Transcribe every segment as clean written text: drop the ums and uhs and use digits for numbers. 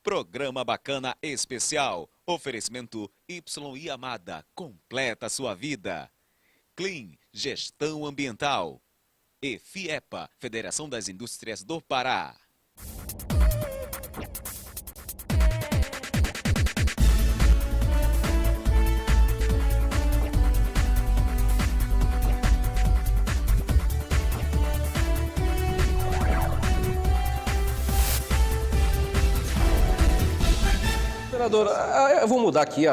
Programa Bacana Especial. Oferecimento YI Amada. Completa sua vida. Clean, Gestão Ambiental. E FIEPA, Federação das Indústrias do Pará. Senador, eu vou mudar aqui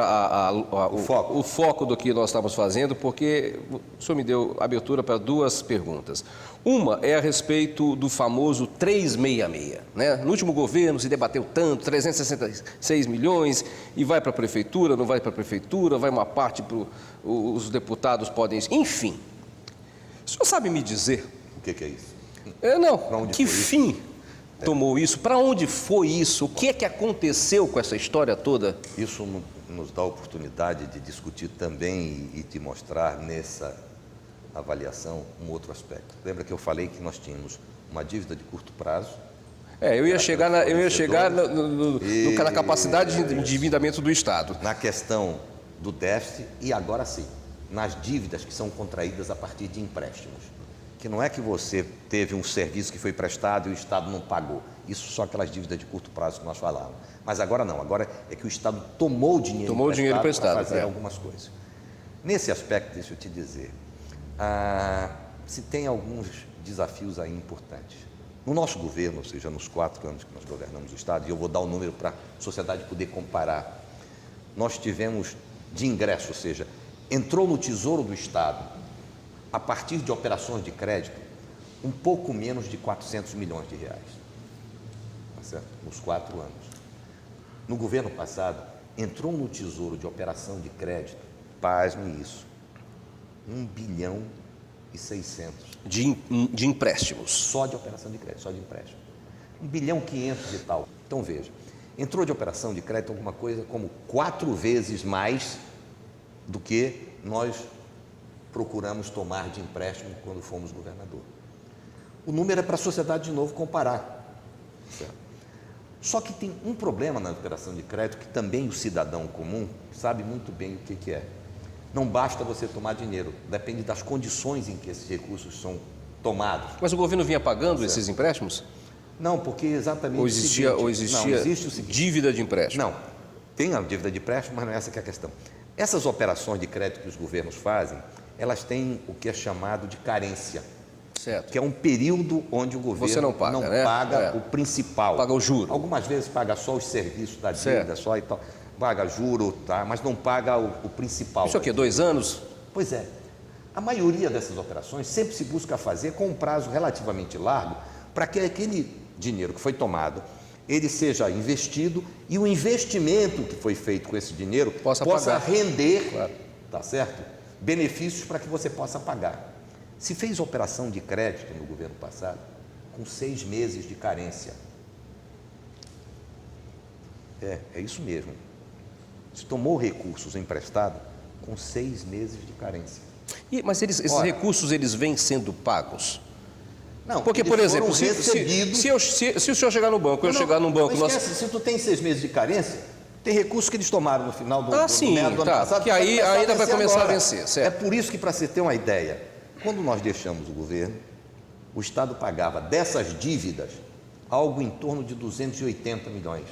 o foco do que nós estamos fazendo, porque o senhor me deu abertura para duas perguntas. Uma é a respeito do famoso 366, né? No último governo se debateu tanto, 366 milhões, e vai para a prefeitura, não vai para a prefeitura, vai uma parte para os deputados podem... Enfim, o senhor sabe me dizer... O que é isso? Não, que fim... tomou isso? Para onde foi isso? O que é que aconteceu com essa história toda? Isso nos dá a oportunidade de discutir também e de mostrar nessa avaliação um outro aspecto. Lembra que eu falei que nós tínhamos uma dívida de curto prazo? Eu ia chegar na capacidade de endividamento do Estado. Na questão do déficit e agora sim, nas dívidas que são contraídas a partir de empréstimos. Que não é que você teve um serviço que foi prestado e o Estado não pagou. Isso são aquelas dívidas de curto prazo que nós falávamos. Mas agora não, agora é que o Estado tomou o dinheiro emprestado para fazer algumas coisas. Nesse aspecto, deixa eu te dizer, se tem alguns desafios aí importantes. No nosso governo, ou seja, nos 4 anos que nós governamos o Estado, e eu vou dar o número para a sociedade poder comparar, nós tivemos de ingresso, ou seja, entrou no Tesouro do Estado, a partir de operações de crédito, um pouco menos de 400 milhões de reais. Tá certo? Nos 4 anos. No governo passado, entrou no Tesouro de operação de crédito, pasme isso, 1 bilhão e 600. De empréstimos. Só de operação de crédito, só de empréstimo. 1 bilhão e 500 e tal. Então, veja, entrou de operação de crédito alguma coisa como 4 vezes mais do que nós procuramos tomar de empréstimo quando fomos governador. O número é para a sociedade de novo comparar. Certo? Só que tem um problema na operação de crédito que também o cidadão comum sabe muito bem o que é. Não basta você tomar dinheiro, depende das condições em que esses recursos são tomados. Mas o governo vinha pagando esses empréstimos? Não, porque exatamente ou existia existe o seguinte, dívida de empréstimo? Não, tem a dívida de empréstimo, mas não é essa que é a questão. Essas operações de crédito que os governos fazem, elas têm o que é chamado de carência, certo. Que é um período onde o governo não paga o principal. Paga o juro. Algumas vezes paga só os serviços da dívida, só e tal, paga juro, tá, mas não paga o principal. Isso aqui é 2 anos? Pois é. A maioria dessas operações sempre se busca fazer com um prazo relativamente largo para que aquele dinheiro que foi tomado, ele seja investido e o investimento que foi feito com esse dinheiro possa render, tá certo? Benefícios para que você possa pagar. Se fez operação de crédito no governo passado, com 6 meses de carência. É isso mesmo. Se tomou recursos emprestados com 6 meses de carência. Mas esses recursos, eles vêm sendo pagos? Não, porque, por exemplo, se o senhor chegar no banco, eu chegar num banco... Não esquece, se tu tem 6 meses de carência... Tem recursos que eles tomaram no final do ano passado. Que aí ainda vai começar a vencer. Certo. É por isso que, para você ter uma ideia, quando nós deixamos o governo, o Estado pagava dessas dívidas algo em torno de 280 milhões.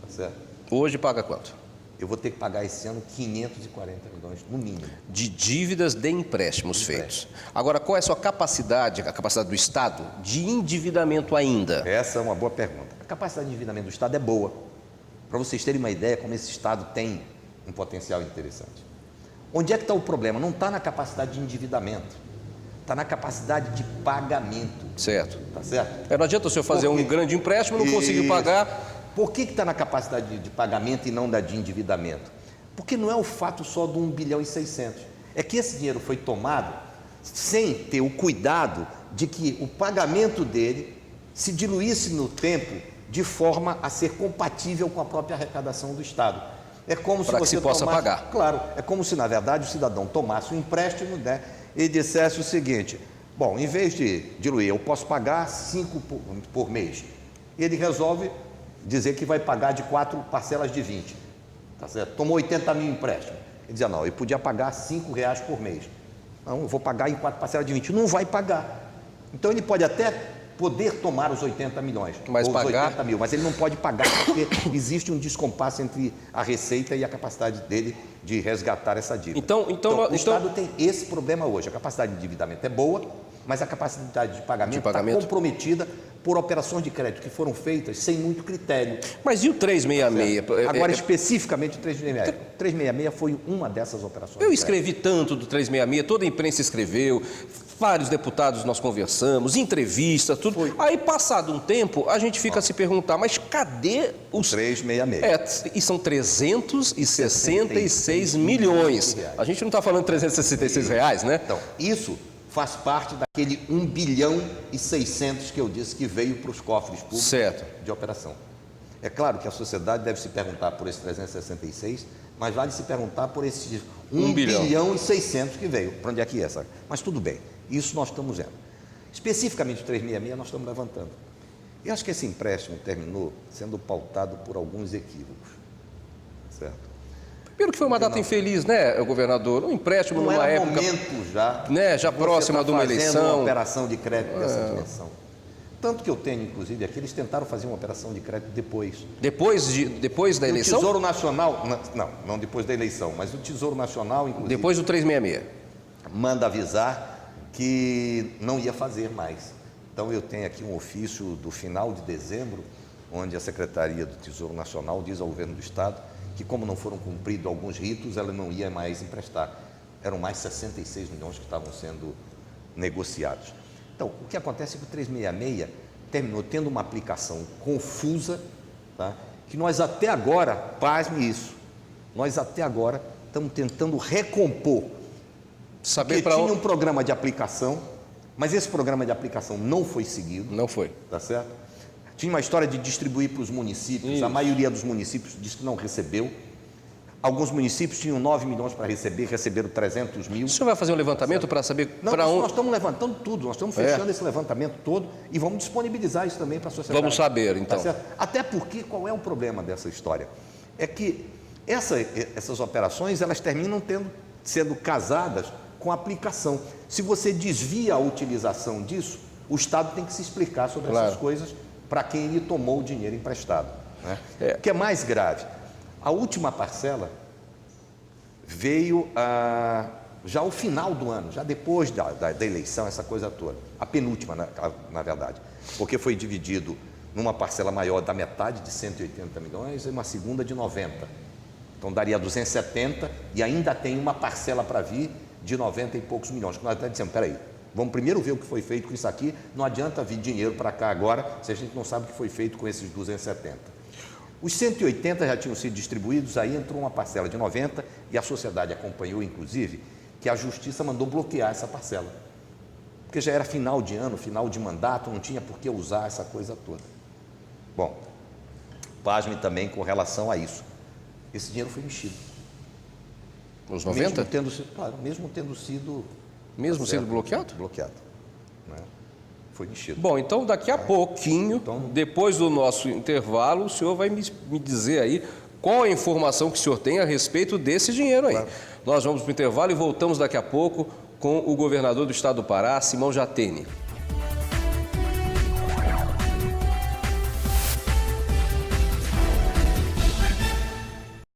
Tá certo? Hoje paga quanto? Eu vou ter que pagar esse ano 540 milhões, no mínimo. De dívidas de empréstimos feitos. Agora, qual é a sua capacidade, a capacidade do Estado, de endividamento ainda? Essa é uma boa pergunta. A capacidade de endividamento do Estado é boa. Para vocês terem uma ideia como esse Estado tem um potencial interessante. Onde é que está o problema? Não está na capacidade de endividamento, está na capacidade de pagamento. Certo. Tá certo? Não adianta o senhor fazer um grande empréstimo e não conseguir pagar. Por que está na capacidade de pagamento e não da de endividamento? Porque não é o fato só do 1 bilhão e 600. É que esse dinheiro foi tomado sem ter o cuidado de que o pagamento dele se diluísse no tempo de forma a ser compatível com a própria arrecadação do Estado. É como se você possa pagar. Claro, é como se, na verdade, o cidadão tomasse um empréstimo, né, e dissesse o seguinte: bom, em vez de diluir, eu posso pagar 5 por mês. E ele resolve dizer que vai pagar de 4 parcelas de 20. Tá certo? Tomou 80 mil empréstimo. Ele dizia, não, eu podia pagar R$5 por mês. Não, eu vou pagar em 4 parcelas de 20. Não vai pagar. Então ele pode até poder tomar os 80 milhões, mas ou os pagar... 80 mil, mas ele não pode pagar porque existe um descompasso entre a receita e a capacidade dele de resgatar essa dívida. Então o Estado tem esse problema hoje. A capacidade de endividamento é boa, mas a capacidade de pagamento está comprometida por operações de crédito que foram feitas sem muito critério. Mas e o 366? Agora, especificamente o 366. O 366 foi uma dessas operações. Eu escrevi tanto do 366, toda a imprensa escreveu, vários deputados nós conversamos, entrevistas, tudo. Foi. Aí, passado um tempo, a gente fica a se perguntar, mas cadê os... 366. E são 366 milhões. A gente não está falando de 366 reais, né? Então, isso faz parte daquele 1 bilhão e 600 que eu disse que veio para os cofres públicos de operação. É claro que a sociedade deve se perguntar por esses 366, mas vale se perguntar por esses 1 bilhão e 600 que veio. Para onde é que é, sabe? Mas tudo bem, isso nós estamos vendo. Especificamente o 366 nós estamos levantando. Eu acho que esse empréstimo terminou sendo pautado por alguns equívocos, certo? Primeiro que foi uma data infeliz, né, governador? Um empréstimo não numa era época... momento já, né, já próxima de uma eleição. Uma operação de crédito dessa dimensão. Tanto que eu tenho, inclusive, aqui, eles tentaram fazer uma operação de crédito depois. Depois da eleição? O Tesouro Nacional, não depois da eleição, mas o Tesouro Nacional, inclusive... Depois do 366. Manda avisar que não ia fazer mais. Então, eu tenho aqui um ofício do final de dezembro, onde a Secretaria do Tesouro Nacional diz ao Governo do Estado que, como não foram cumpridos alguns ritos, ela não ia mais emprestar. Eram mais 66 milhões que estavam sendo negociados. Então, o que acontece é que o 366 terminou tendo uma aplicação confusa, tá? Que nós até agora, pasme isso, nós até agora estamos tentando recompor. Saber porque tinha um programa de aplicação, mas esse programa de aplicação não foi seguido. Não foi. Tá certo? Tinha uma história de distribuir para os municípios, isso. A maioria dos municípios disse que não recebeu. Alguns municípios tinham 9 milhões para receber, receberam 300 mil. O senhor vai fazer um levantamento para saber para onde... Nós estamos levantando tudo, nós estamos fechando esse levantamento todo e vamos disponibilizar isso também para a sociedade. Vamos saber, então. Tá, até porque, qual é o problema dessa história? É que essas operações, elas terminam sendo casadas com a aplicação. Se você desvia a utilização disso, o Estado tem que se explicar sobre essas coisas para quem ele tomou o dinheiro emprestado. Né? O que é mais grave, a última parcela veio já ao final do ano, já depois da eleição, essa coisa toda. A penúltima, na verdade, porque foi dividido numa parcela maior da metade, de 180 milhões, e uma segunda de 90. Então daria 270 e ainda tem uma parcela para vir de 90 e poucos milhões. Nós estamos dizendo, peraí, vamos primeiro ver o que foi feito com isso aqui, não adianta vir dinheiro para cá agora se a gente não sabe o que foi feito com esses 270. Os 180 já tinham sido distribuídos, aí entrou uma parcela de 90 e a sociedade acompanhou, inclusive, que a Justiça mandou bloquear essa parcela. Porque já era final de ano, final de mandato, não tinha por que usar essa coisa toda. Bom, pasme também com relação a isso. Esse dinheiro foi mexido. Os 90? Mesmo tendo sido... Mesmo sendo bloqueado? Bloqueado. Né? Foi mexido. Bom, então daqui a pouquinho, depois do nosso intervalo, o senhor vai me dizer aí qual a informação que o senhor tem a respeito desse dinheiro aí. Claro. Nós vamos para o intervalo e voltamos daqui a pouco com o governador do estado do Pará, Simão Jatene.